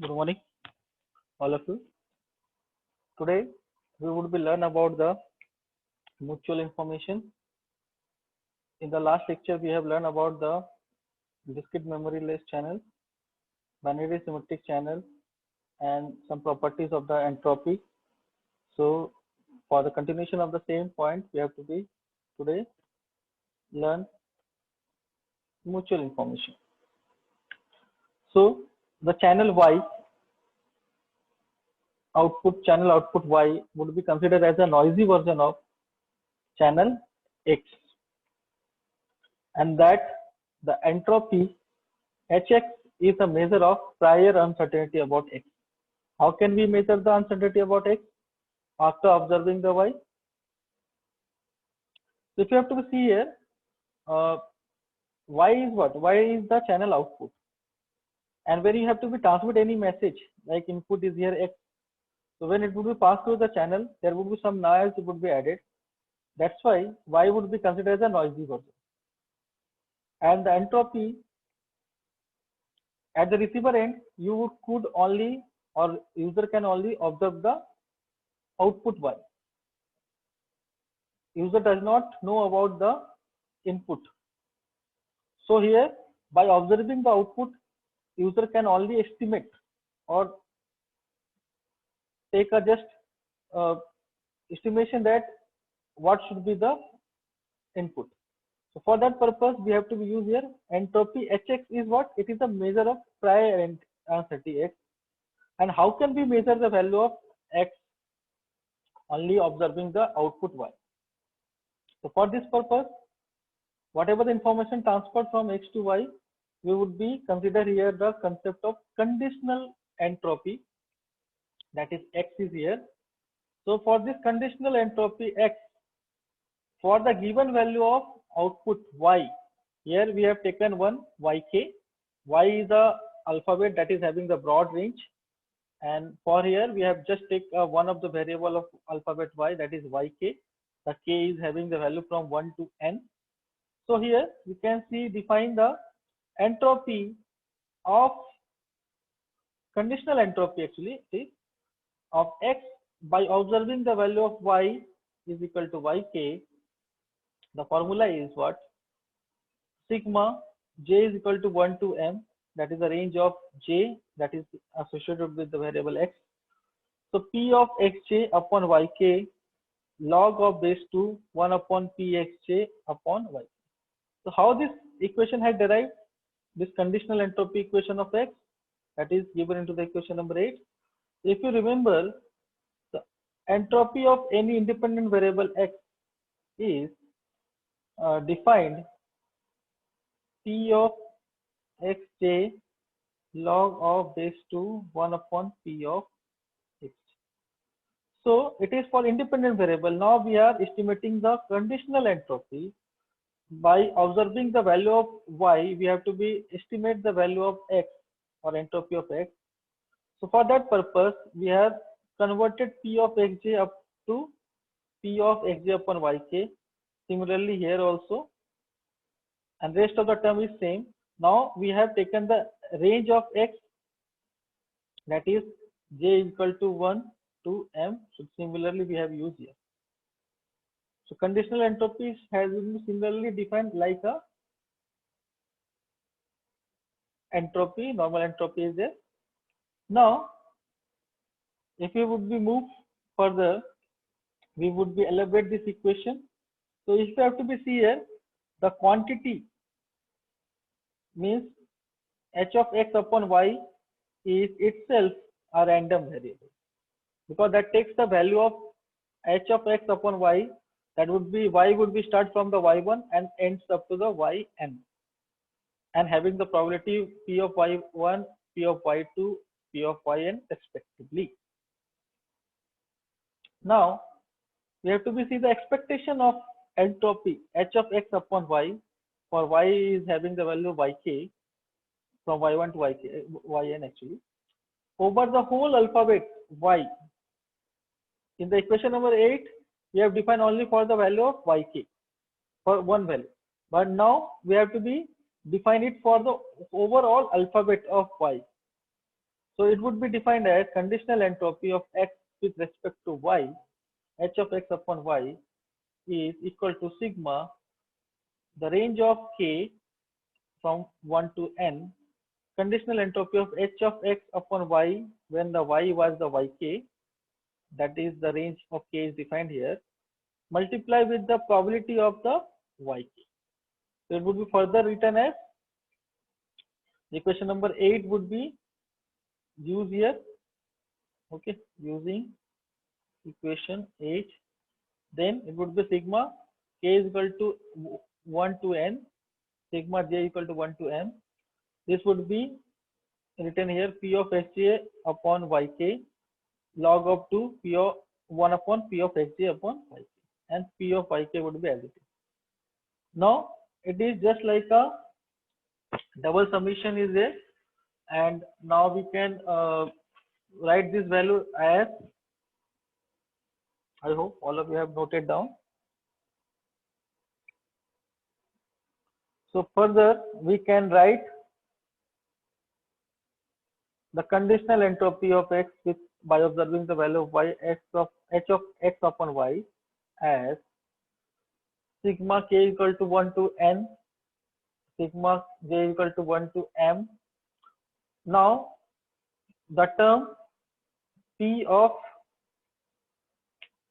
Good morning, all of you. Today we would be learn about the mutual information. In the last lecture, we have learned about the discrete memory less channel, binary symmetric channel, and some properties of the entropy. So, for the continuation of the same point, we have to be today learn mutual information. So, the channel Y channel output Y would be considered as a noisy version of channel X, and that the entropy Hx is a measure of prior uncertainty about X. How can we measure the uncertainty about X after observing the Y? So if you have to see here, Y is what? Y is the channel output. And when you have to be transmit any message, like input is here X. So when it would be passed through the channel, there would be some noise would be added. That's why Y would be considered as a noisy version. And the entropy at the receiver end, you could only or user can only observe the output Y. User does not know about the input. So here, by observing the output, user can only estimate or take a just estimation that what should be the input. So for that purpose, we have to use here entropy Hx is what? It is a measure of prior uncertainty X. And how can we measure the value of X? Only observing the output Y. So for this purpose, whatever the information transferred from X to Y, we would be consider here the concept of conditional entropy, that is X is here. So for this conditional entropy X, for the given value of output Y, here we have taken one Yk. Y is the alphabet that is having the broad range, and for here we have just take one of the variable of alphabet Y, that is Yk. The k is having the value from 1 to n. So here you can see define the entropy of conditional entropy actually is of X by observing the value of Y is equal to Yk. The formula is what? Sigma j is equal to 1 to m, that is the range of j that is associated with the variable X. So P of Xj upon Yk log of base 2 1 upon Pxj upon Y. So how this equation had derived? This conditional entropy equation of X, that is given into the equation number 8. If you remember, the entropy of any independent variable X is defined P of Xj log of base 2 1 upon P of X. So it is for independent variable. Now we are estimating the conditional entropy. By observing the value of Y, we have to be estimate the value of X or entropy of X. So for that purpose, we have converted P of Xj up to P of Xj upon Yk. Similarly here also, and rest of the term is same. Now we have taken the range of X, that is j is equal to 1 to m. So similarly we have used here. So conditional entropy has been similarly defined like a entropy, normal entropy is there. Now, if we would be move further, we would be elaborate this equation. So if you have to be see here, the quantity means h of x upon y is itself a random variable, because that takes the value of h of x upon y, that would be y would be start from the y1 and ends up to the yn, and having the probability p of y1, p of y2, p of yn respectively. Now we have to be see the expectation of entropy h of x upon y, for y is having the value yk from y1 to yn actually, over the whole alphabet y. In the equation number 8, we have defined only for the value of yk, for one value, but now we have to be define it for the overall alphabet of y. So it would be defined as conditional entropy of X with respect to Y, H of X upon Y is equal to sigma, the range of K from 1 to N, conditional entropy of H of X upon Y when the Y was the Yk, that is the range of K is defined here, multiply with the probability of the Yk. So it would be further written as equation number 8 would be used here, okay, using equation 8, then it would be sigma K is equal to 1 to N, sigma J equal to 1 to M. This would be written here P of Xj upon Yk log of 2 P of 1 upon P of Xj upon Yk, and P of Yk would be as it is. Now it is just like a double summation is there, and now we can write this value as, I hope all of you have noted down. So further we can write the conditional entropy of X with by observing the value of Y H of X upon Y as sigma K equal to 1 to N, sigma J equal to 1 to M. Now the term P of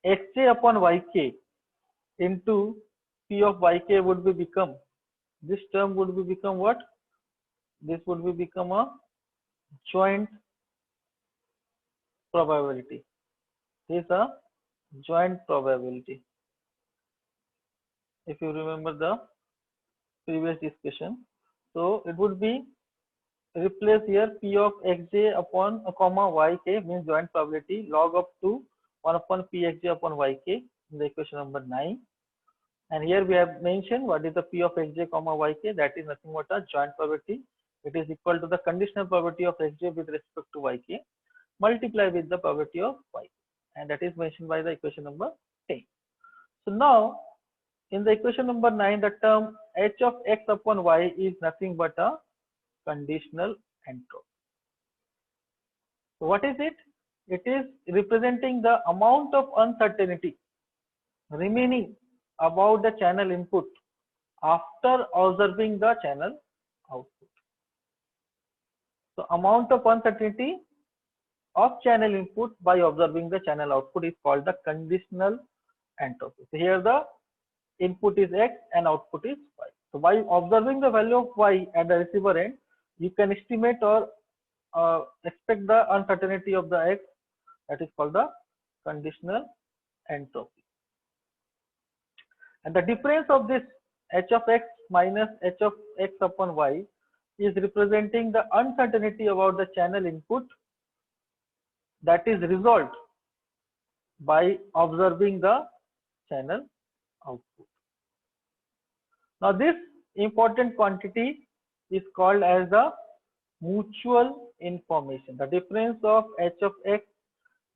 Xj upon Yk into P of Yk would be become, this term would be become what? This would be become a joint probability. This is a joint probability. If you remember the previous discussion, so it would be replace here P of Xj upon a comma Yk means joint probability log of 2 1 upon P Xj upon Yk in the equation number 9. And here we have mentioned what is the P of Xj comma Yk, that is nothing but a joint probability. It is equal to the conditional probability of Xj with respect to Yk multiply with the probability of Y, and that is mentioned by the equation number 10. So now in the equation number 9, the term H of X upon Y is nothing but a conditional entropy. So what is it? It is representing the amount of uncertainty remaining about the channel input after observing the channel output. So amount of uncertainty of channel input by observing the channel output is called the conditional entropy. So here the input is X and output is Y. So by observing the value of Y at the receiver end, you can estimate or expect the uncertainty of the X, that is called the conditional entropy. And the difference of this H of X minus H of X upon Y is representing the uncertainty about the channel input that is resolved by observing the channel output. Now this important quantity is called as the mutual information. The difference of H of X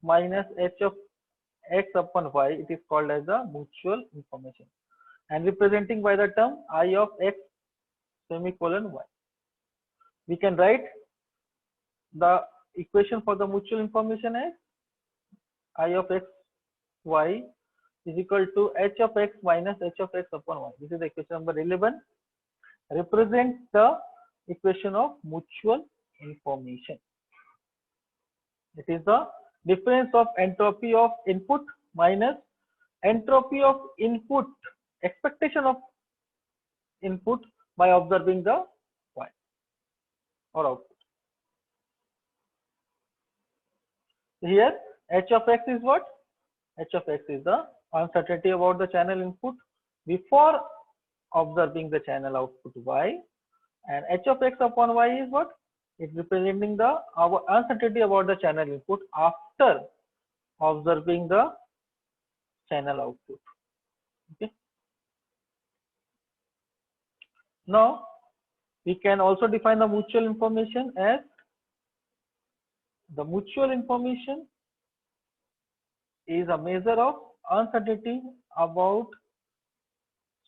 minus H of X upon Y, it is called as the mutual information, and representing by the term I of X semicolon Y. We can write the equation for the mutual information as I of X Y is equal to H of X minus H of X upon Y. This is the equation number 11. Represents the equation of mutual information. It is the difference of entropy of input minus entropy of input, expectation of input by observing the Y or output. Here H of X is what? H of X is the uncertainty about the channel input before observing the channel output Y, and H of X upon Y is what? It's representing the our uncertainty about the channel input after observing the channel output. Okay. Now we can also define the mutual information as the mutual information is a measure of uncertainty about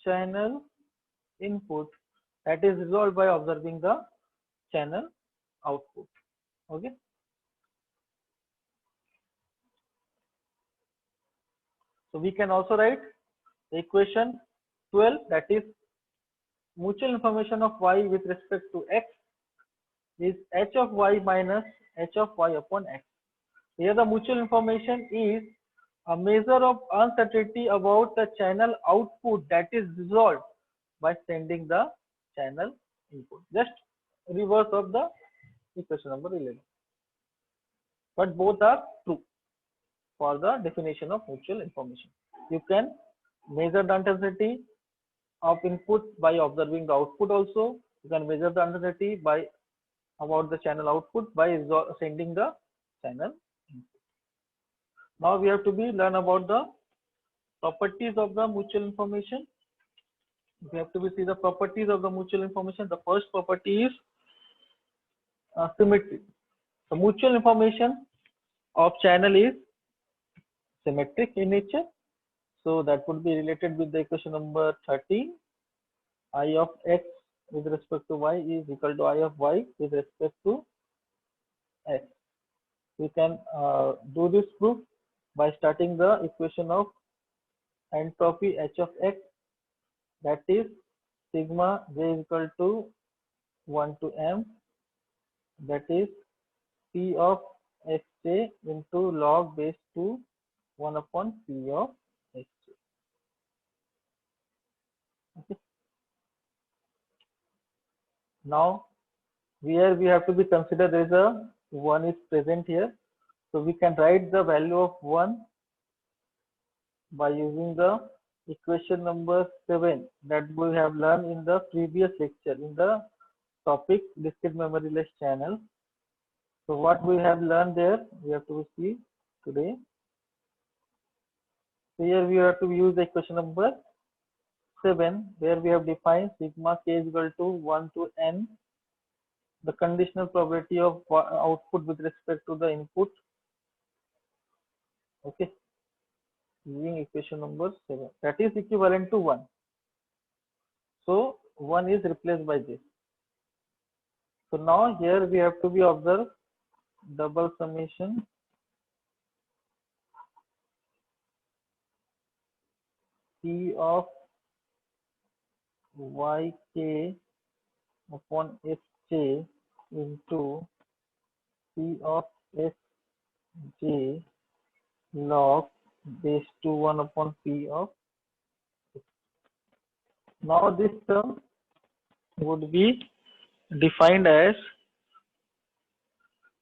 channel input that is resolved by observing the channel output. Okay. So we can also write the equation 12, that is mutual information of y with respect to x is h of y minus h of y upon x. Here the mutual information is a measure of uncertainty about the channel output that is resolved by sending the channel input. Just reverse of the equation number 11. But both are true for the definition of mutual information. You can measure the uncertainty of input by observing the output also. You can measure the uncertainty by about the channel output by sending the channel input. Now we have to learn about the properties of the mutual information. We have to see the properties of the mutual information. The first property is symmetry. The mutual information of channel is symmetric in nature. So that would be related with the equation number 13. I of x with respect to y is equal to I of y with respect to x. We can do this proof by starting the equation of entropy h of x, that is sigma j is equal to 1 to m, that is p of xj into log base 2 1 upon p of xj. Okay. Now here we have to be consider there is a 1 is present here, so we can write the value of 1 by using the equation number 7 that we have learned in the previous lecture in the topic discrete memoryless channel. So what we have learned there, we have to see today. So here we have to use the equation number 7 where we have defined sigma k is equal to 1 to n, the conditional probability of output with respect to the input. Okay, using equation number 7, that is equivalent to 1. So 1 is replaced by this. So now here we have to be observe double summation p of yk upon fj into p of fj log base 2 1 upon p of x. Now this term would be defined as,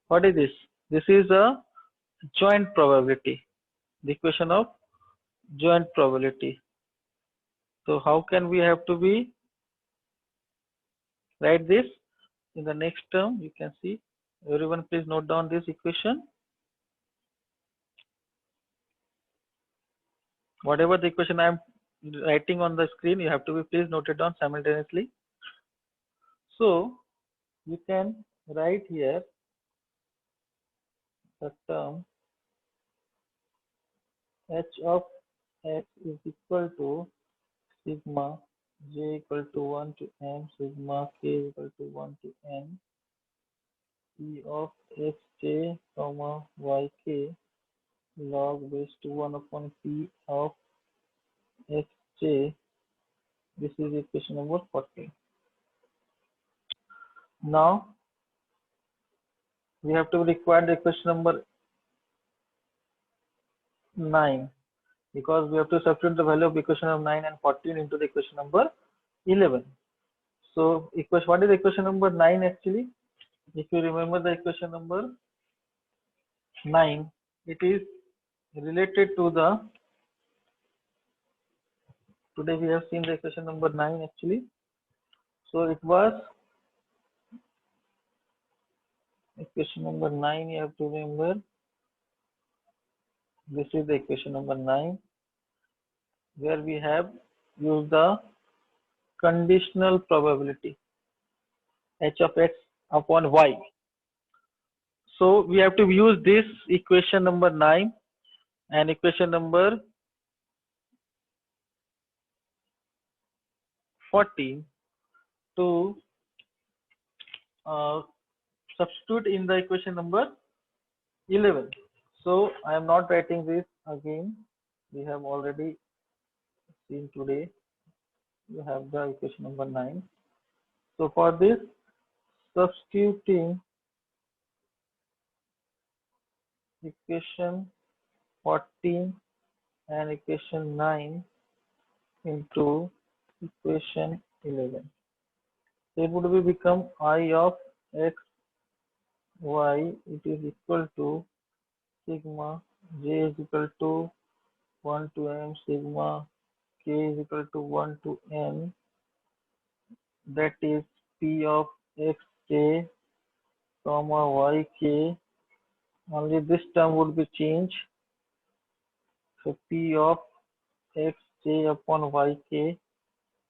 what is this? This is a joint probability, the equation of joint probability. So how can we have to be write this in the next term? You can see, everyone please note down this equation. Whatever the equation I am writing on the screen, you have to be please note it down simultaneously. So you can write here the term h of x is equal to sigma j equal to 1 to m sigma k equal to 1 to n p of xj comma yk log base to 1 upon p of xj. This is equation number 40. Now we have to require the equation number 9 because we have to substitute the value of equation of 9 and 14 into the equation number 11. So equation, what is equation number 9 actually? If you remember the equation number 9, it is related to the, today we have seen the equation number 9 actually. So it was equation number 9, you have to remember, this is the equation number 9 where we have used the conditional probability h of x upon y. So we have to use this equation number 9 and equation number 14 to substitute in the equation number 11. So I am not writing this again. we have already seen today. You have the equation number 9. So for this, substituting equation 14 and equation 9 into equation 11. It would be become I of x y, it is equal to sigma j is equal to 1 to m sigma k is equal to 1 to n, that is p of xj comma yk. Only this term would be changed. So p of xj upon yk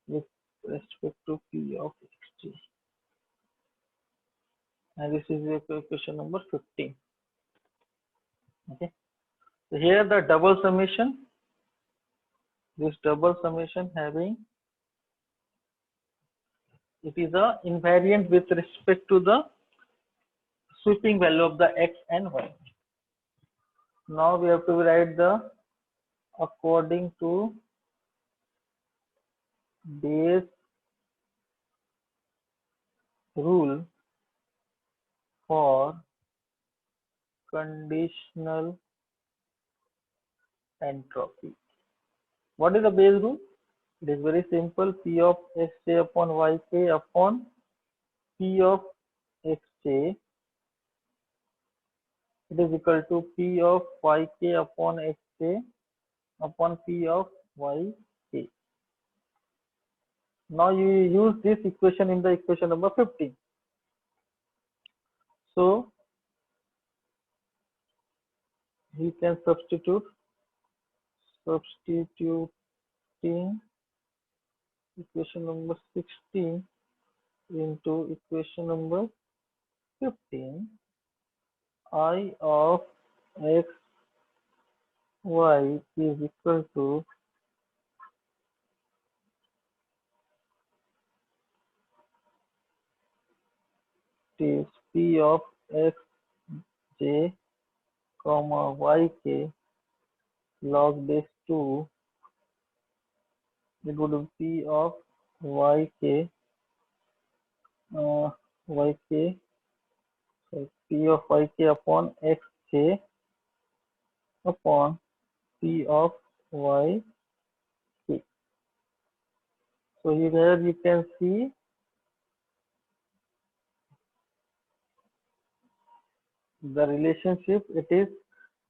with respect to p of xj. And this is the equation number 15. Okay. So here the double summation, this double summation having, it is a invariant with respect to the sweeping value of the x and y. Now we have to write the according to Bayes rule for conditional entropy. What is the Bayes rule? It is very simple. P of xj upon yk upon P of xj, it is equal to P of yk upon xj upon P of yk. Now you use this equation in the equation number 15. So we can substituting equation number 16 into equation number 15. I of x y is equal to is P of x j comma yk log base 2, it would be P of yk yk, so P of yk upon xj upon P of yk. So here you can see the relationship. It is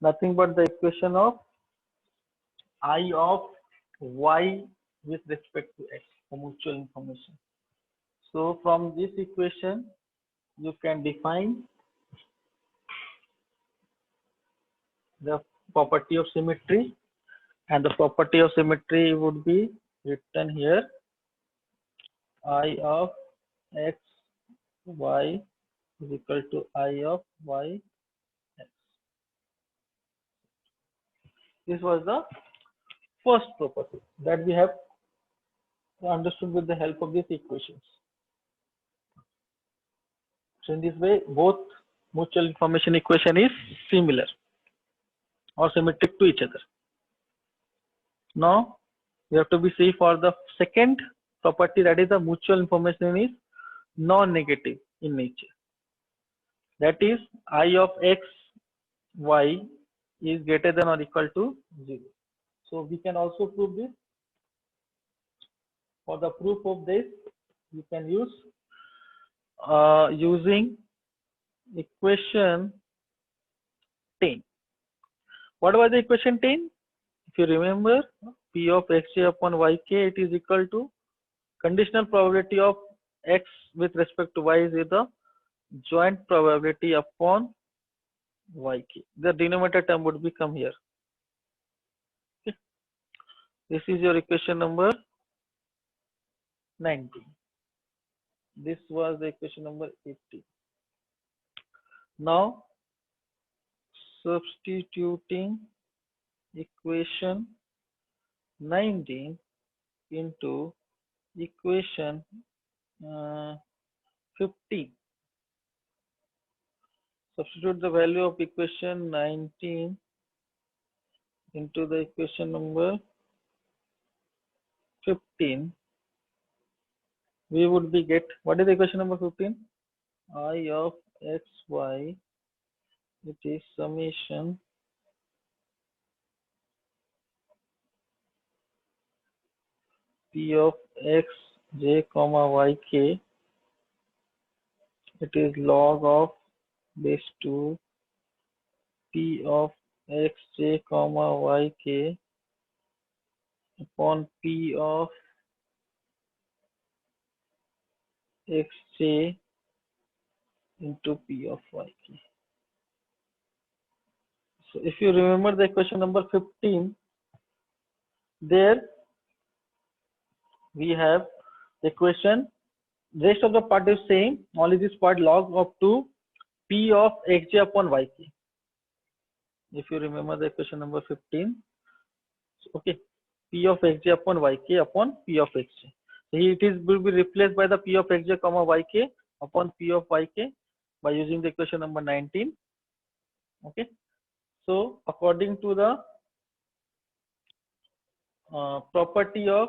nothing but the equation of I of y with respect to x, the mutual information. So from this equation, you can define the property of symmetry, and the property of symmetry would be written here: I of x y is equal to I of y x. This was the first property that we have understood with the help of these equations. So in this way, both mutual information equation is similar or symmetric to each other. Now we have to be see for the second property, that is the mutual information is non-negative in nature. That is I of x y is greater than or equal to 0. So we can also prove this. For the proof of this, you can use using equation 10. What was the equation 10? If you remember, P of xj upon yk, it is equal to conditional probability of x with respect to y is the joint probability upon yk. The denominator term would become here. Okay. This is your equation number 19. This was the equation number 80. Now substituting equation 19 into equation 15. Substitute the value of equation 19 into the equation number 15, we would be get, what is the equation number 15? I of xy, it is summation p of x j comma yk, it is log of base 2 p of x j comma yk upon p of xj into p of yk. So if you remember the equation number 15, there we have the equation, rest of the part is same, only this part log of 2 p of xj upon yk. If you remember the equation number 15, okay, p of xj upon yk upon p of xj. So it is will be replaced by the p of xj comma yk upon p of yk by using the equation number 19. Okay, so according to the property of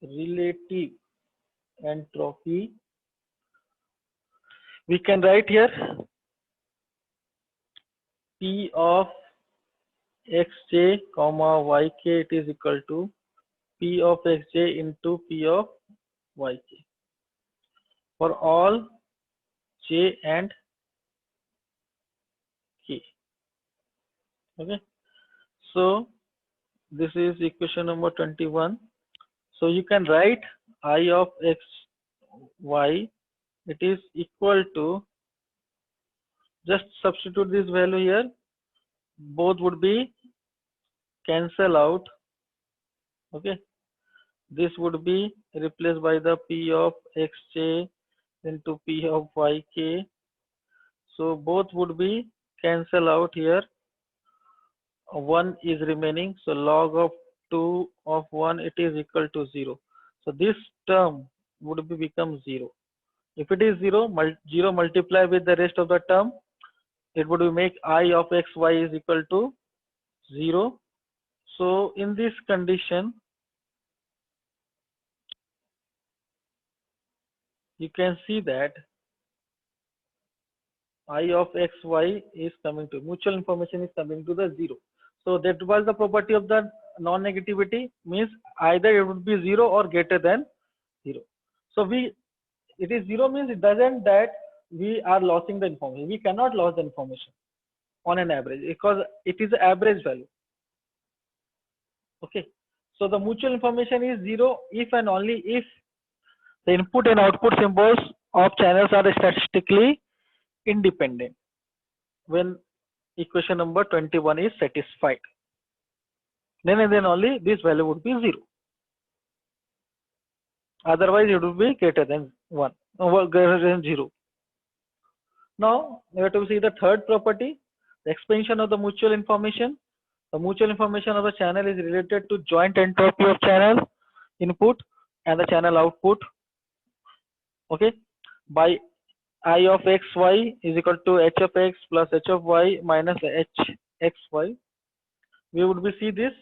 relative entropy, we can write here p of xj comma yk, it is equal to p of xj into p of yk for all j and k. Okay, so this is equation number 21. So you can write I of x y, it is equal to, just substitute this value here, both would be cancel out. Okay, this would be replaced by the p of xj into p of yk, so both would be cancel out here, 1 is remaining, so log of 2 of 1, it is equal to 0. So this term would be become 0. If it is 0, 0 multiply with the rest of the term, it would make I of xy is equal to 0. So in this condition, you can see that I of xy is coming to, mutual information is coming to the 0. So that was the property of the non-negativity, means either it would be 0 or greater than 0. So it is 0 means it doesn't that we are losing the information. We cannot lose the information on an average because it is an average value. Okay, so the mutual information is 0 if and only if the input and output symbols of channels are statistically independent. When equation number 21 is satisfied, then and then only this value would be 0. Otherwise it would be greater than 1 or greater than 0. Now we have to see the third property, the expansion of the mutual information. The mutual information of the channel is related to joint entropy of channel input and the channel output. Okay, by I of xy is equal to h of x plus h of y minus h xy. We would be see this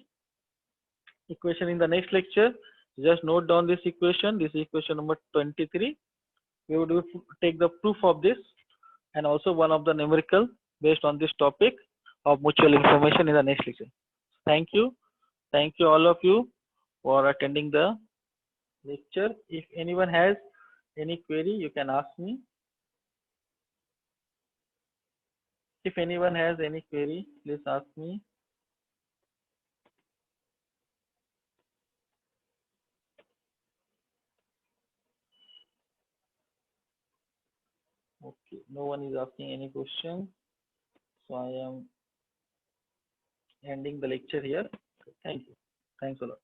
equation in the next lecture. Just note down this equation. This is equation number 23. We would take the proof of this and also one of the numerical based on this topic of mutual information in the next lecture. Thank you. Thank you all of you for attending the lecture. If anyone has any query, you can ask me. If anyone has any query, please ask me. Okay, no one is asking any question, so I am ending the lecture here. Thank you. Thanks a lot.